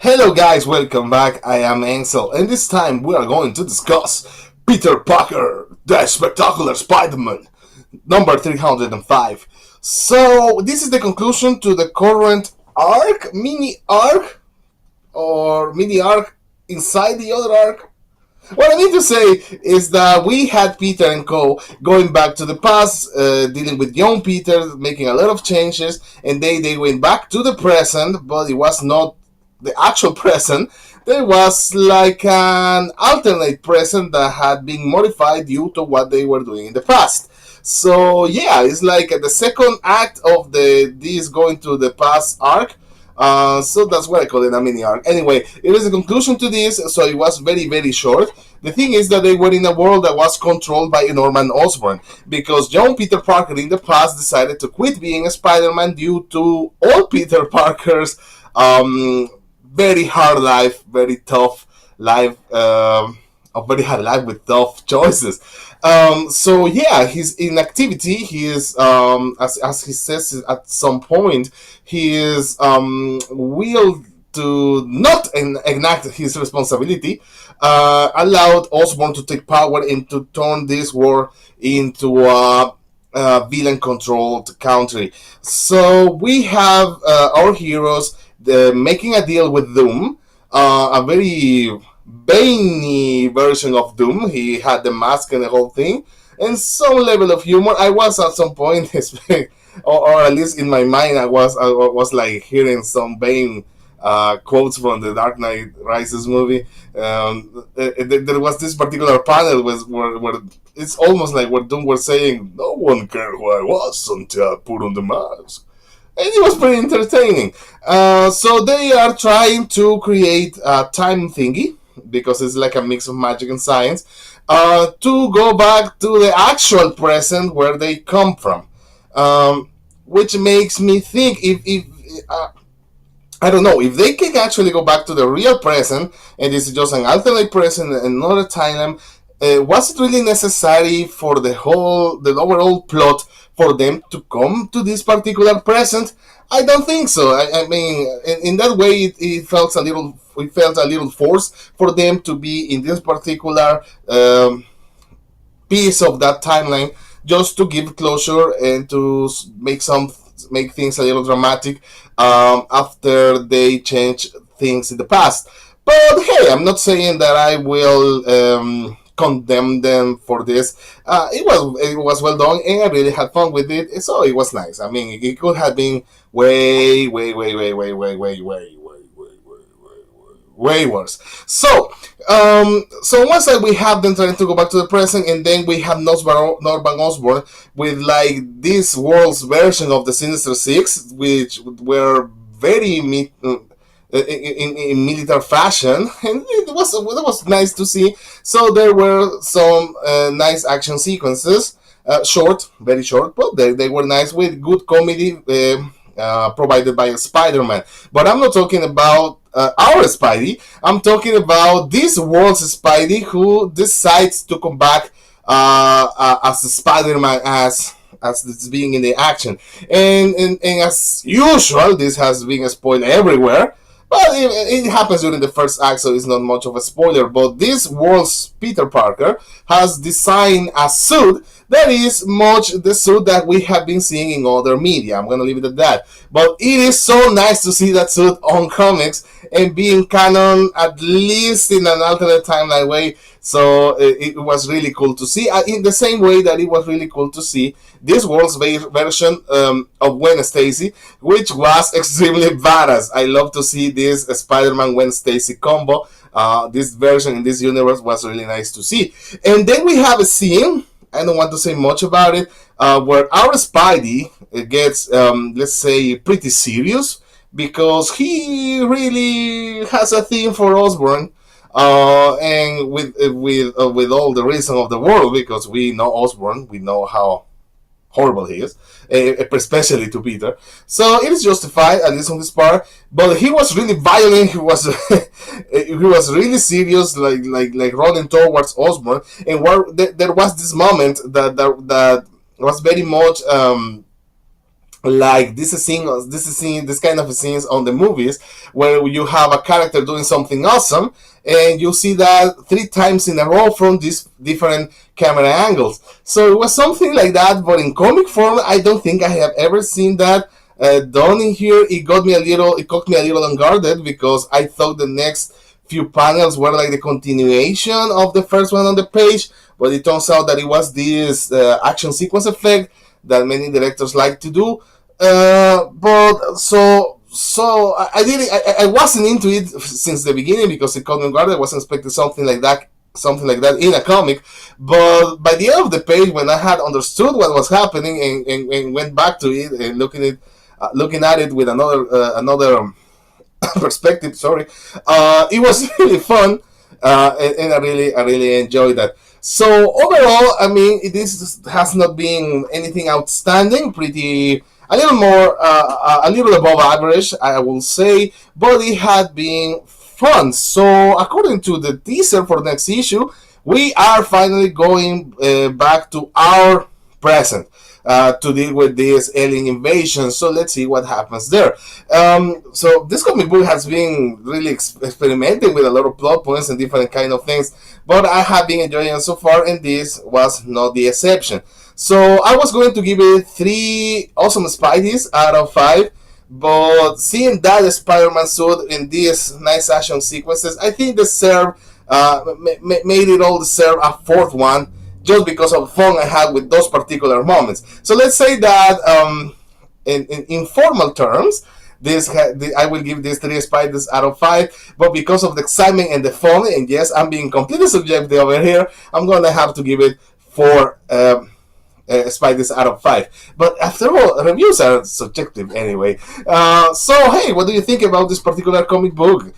Hello guys, welcome back. I am Ansel, and this time we are going to discuss Peter Parker, the Spectacular Spider-Man, number 305. So, this is the conclusion to the current mini arc inside the other arc. What I mean to say is that we had Peter and Co. going back to the past, dealing with young Peter, making a lot of changes, and they went back to the present, but it was not the actual present. There was like an alternate present that had been modified due to what they were doing in the past. So yeah, it's like the second act of the this going to the past arc. So that's what I call it, a mini arc. Anyway, it was a conclusion to this, so it was very short. The thing is that they were in a world that was controlled by Norman Osborn because young Peter Parker in the past decided to quit being a Spider-Man due to all Peter Parker's very hard life, very tough life, a very hard life with tough choices. So yeah, his inactivity, he is, as he says at some point, he is willed to not enact his responsibility, allowed Osborn to take power and to turn this war into a villain controlled country. So we have our heroes making a deal with Doom, a very Bane version of Doom. He had the mask and the whole thing, and some level of humor. I was at some point, or at least in my mind, I was like hearing some Bane quotes from the Dark Knight Rises movie. There was this particular panel where it's almost like where Doom was saying, "No one cared who I was until I put on the mask." And it was pretty entertaining. So they are trying to create a time thingy because it's like a mix of magic and science to go back to the actual present where they come from, which makes me think if I don't know if they can actually go back to the real present and this is just an alternate present, another timeline. Was it really necessary for the overall plot for them to come to this particular present? I don't think so. I mean, in that way, it felt a little forced for them to be in this particular piece of that timeline, just to give closure and to make things a little dramatic after they change things in the past. But hey, I'm not saying that I will condemn them for this. It was well done, and I really had fun with it. So it was nice. I mean, it could have been way worse. So once we have them trying to go back to the present, and then we have Norman Osborn with like this world's version of the Sinister Six, which were very in military fashion, and it was nice to see. So there were some nice action sequences, short, very short, but they were nice with good comedy provided by Spider-Man. But I'm not talking about our Spidey. I'm talking about this world's Spidey who decides to come back as Spider-Man as it's being in the action. And as usual, this has been spoiled everywhere. But it happens during the first act, so it's not much of a spoiler. But this world's Peter Parker has designed a suit that is much the suit that we have been seeing in other media. I'm gonna leave it at that. But it is so nice to see that suit on comics and being canon, at least in an alternate timeline way. So it was really cool to see. In the same way that it was really cool to see this world's version of Gwen Stacy, which was extremely badass. I love to see this Spider-Man Gwen Stacy combo. This version in this universe was really nice to see. And then we have a scene, I don't want to say much about it, where our Spidey gets, let's say, pretty serious because he really has a theme for Osborn. And with all the reason of the world, because we know Osborn, we know how horrible he is, especially to Peter. So it is justified, at least on his part. But he was really violent. He was he was really serious, like running towards Osborn. And there was this moment that was very much like this kind of scenes on the movies where you have a character doing something awesome and you see that 3 times in a row from these different camera angles. So it was something like that, but in comic form I don't think I have ever seen that done in here. It caught me a little unguarded because I thought the next few panels were like the continuation of the first one on the page, but it turns out that it was this action sequence effect that many directors like to do. But I didn't. I wasn't into it since the beginning because it caught me guard. I wasn't expecting something like that in a comic. But by the end of the page, when I had understood what was happening and went back to it and looking at it with another perspective. Sorry, it was really fun, and I really enjoyed that. So overall, I mean, this has not been anything outstanding. Pretty a little more, a little above average, I will say, but it had been fun. So according to the teaser for next issue, we are finally going back to our present to deal with this alien invasion. So let's see what happens there. So this comic book has been really experimenting with a lot of plot points and different kind of things, but I have been enjoying it so far, and this was not the exception. So I was going to give it 3 awesome Spideys out of 5. But seeing that Spider-Man suit in these nice action sequences, I think deserve made it all deserve a 4th one, just because of the fun I had with those particular moments. So let's say that in formal terms, I will give this 3 Spiders out of 5. But because of the excitement and the fun, and yes, I'm being completely subjective over here, I'm gonna have to give it 4. Spiders out of 5. But after all, reviews are subjective anyway. So hey, what do you think about this particular comic book?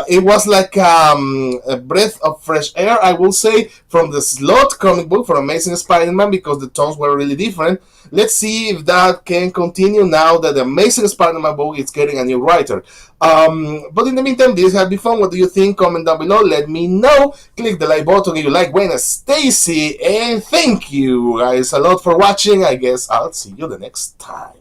It was like a breath of fresh air, I will say, from the Slott comic book for Amazing Spider-Man, because the tones were really different. Let's see if that can continue now that the Amazing Spider-Man book is getting a new writer. But in the meantime, this has been fun. What do you think? Comment down below. Let me know. Click the like button if you like Gwen Stacy. And thank you guys a lot for watching. I guess I'll see you the next time.